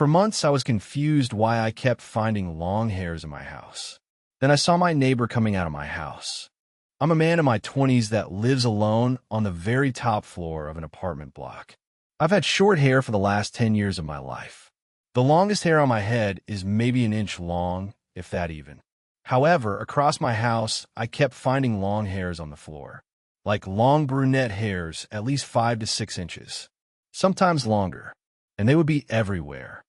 For months, I was confused why I kept finding long hairs in my house. Then I saw my neighbor coming out of my house. I'm a man in my 20s that lives alone on the very top floor of an apartment block. I've had short hair for the last 10 years of my life. The longest hair on my head is maybe an inch long, if that even. However, across my house, I kept finding long hairs on the floor. Like long brunette hairs, at least 5 to 6 inches. Sometimes longer. And they would be everywhere.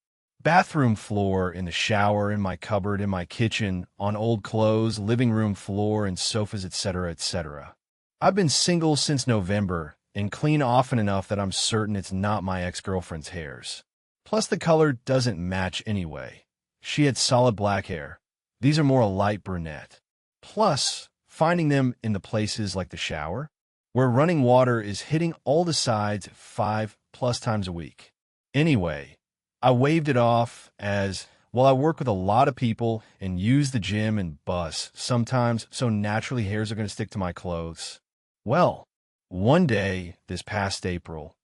Bathroom floor, in the shower, in my cupboard, in my kitchen, on old clothes, living room floor, and sofas, etc., etc. I've been single since November, and clean often enough that I'm certain it's not my ex-girlfriend's hairs. Plus, the color doesn't match anyway. She had solid black hair. These are more a light brunette. Plus, finding them in the places like the shower, where running water is hitting all the sides 5+ times a week. Anyway, I waved it off as, well, I work with a lot of people and use the gym and bus sometimes, so naturally hairs are going to stick to my clothes. Well, one day, this past April,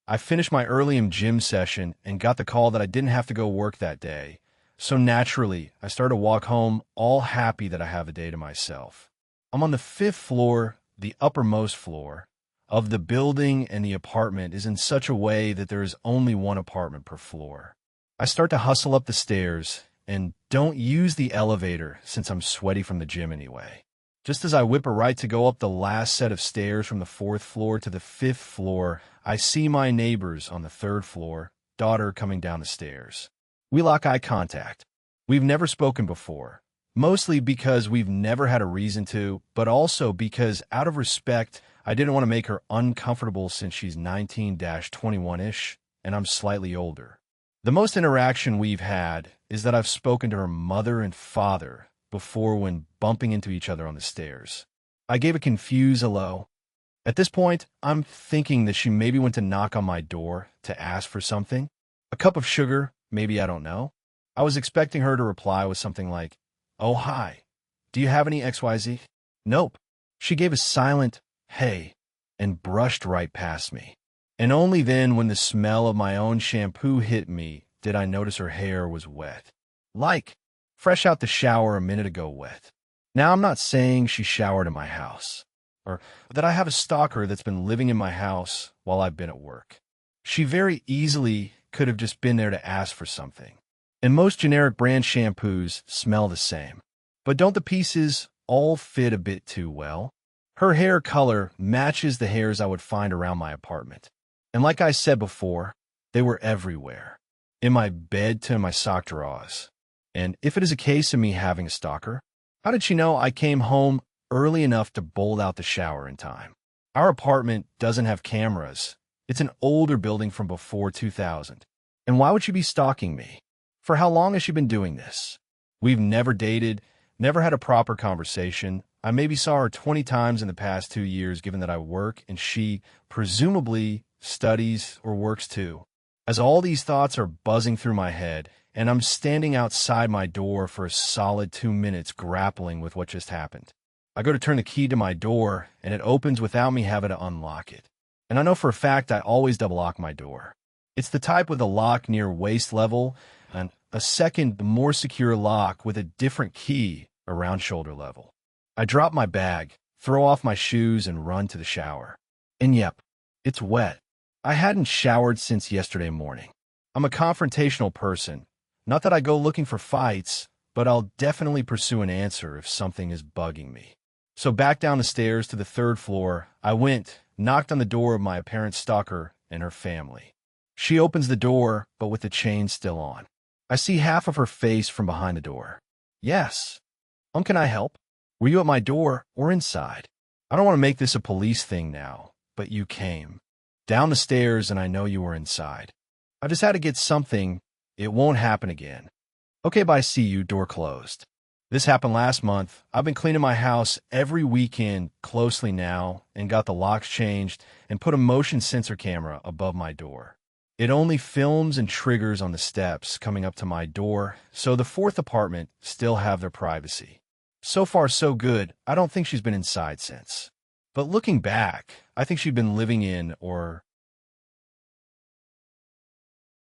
I finished my early gym session and got the call that I didn't have to go work that day. So naturally, I started to walk home all happy that I have a day to myself. I'm on the 5th floor, the uppermost floor, of the building, and the apartment is in such a way that there is only one apartment per floor. I start to hustle up the stairs and don't use the elevator since I'm sweaty from the gym anyway. Just as I whip a right to go up the last set of stairs from the 4th floor to the 5th floor, I see my neighbors on the 3rd floor, daughter coming down the stairs. We lock eye contact. We've never spoken before, mostly because we've never had a reason to, but also because out of respect, I didn't want to make her uncomfortable since she's 19-21-ish, and I'm slightly older. The most interaction we've had is that I've spoken to her mother and father before when bumping into each other on the stairs. I gave a confused hello. At this point, I'm thinking that she maybe went to knock on my door to ask for something. A cup of sugar, maybe, I don't know. I was expecting her to reply with something like, "Oh, hi. Do you have any XYZ?" Nope. She gave a silent, "Hey," and brushed right past me. And only then, when the smell of my own shampoo hit me, did I notice her hair was wet. Like, fresh out the shower a minute ago wet. Now, I'm not saying she showered in my house, or that I have a stalker that's been living in my house while I've been at work. She very easily could have just been there to ask for something. And most generic brand shampoos smell the same. But don't the pieces all fit a bit too well? Her hair color matches the hairs I would find around my apartment. And like I said before, they were everywhere. In my bed to my sock drawers. And if it is a case of me having a stalker, how did she know I came home early enough to bolt out the shower in time? Our apartment doesn't have cameras. It's an older building from before 2000. And why would she be stalking me? For how long has she been doing this? We've never dated, never had a proper conversation. I maybe saw her 20 times in the past 2 years, given that I work and she, presumably, studies or works too. As all these thoughts are buzzing through my head, and I'm standing outside my door for a solid 2 minutes grappling with what just happened. I go to turn the key to my door, and it opens without me having to unlock it. And I know for a fact I always double lock my door. It's the type with a lock near waist level and a second, more secure lock with a different key around shoulder level. I drop my bag, throw off my shoes, and run to the shower. And yep, it's wet. I hadn't showered since yesterday morning. I'm a confrontational person. Not that I go looking for fights, but I'll definitely pursue an answer if something is bugging me. So back down the stairs to the 3rd floor, I went, knocked on the door of my apparent stalker and her family. She opens the door, but with the chain still on. I see half of her face from behind the door. Yes. Can I help? Were you at my door or inside? I don't want to make this a police thing now, but you came. Down the stairs and I know you were inside. I just had to get something. It won't happen again. Okay, bye, see you, door closed. This happened last month. I've been cleaning my house every weekend closely now and got the locks changed and put a motion sensor camera above my door. It only films and triggers on the steps coming up to my door, so the 4th apartment still have their privacy. So far, so good. I don't think she's been inside since. But looking back, I think she'd been living in or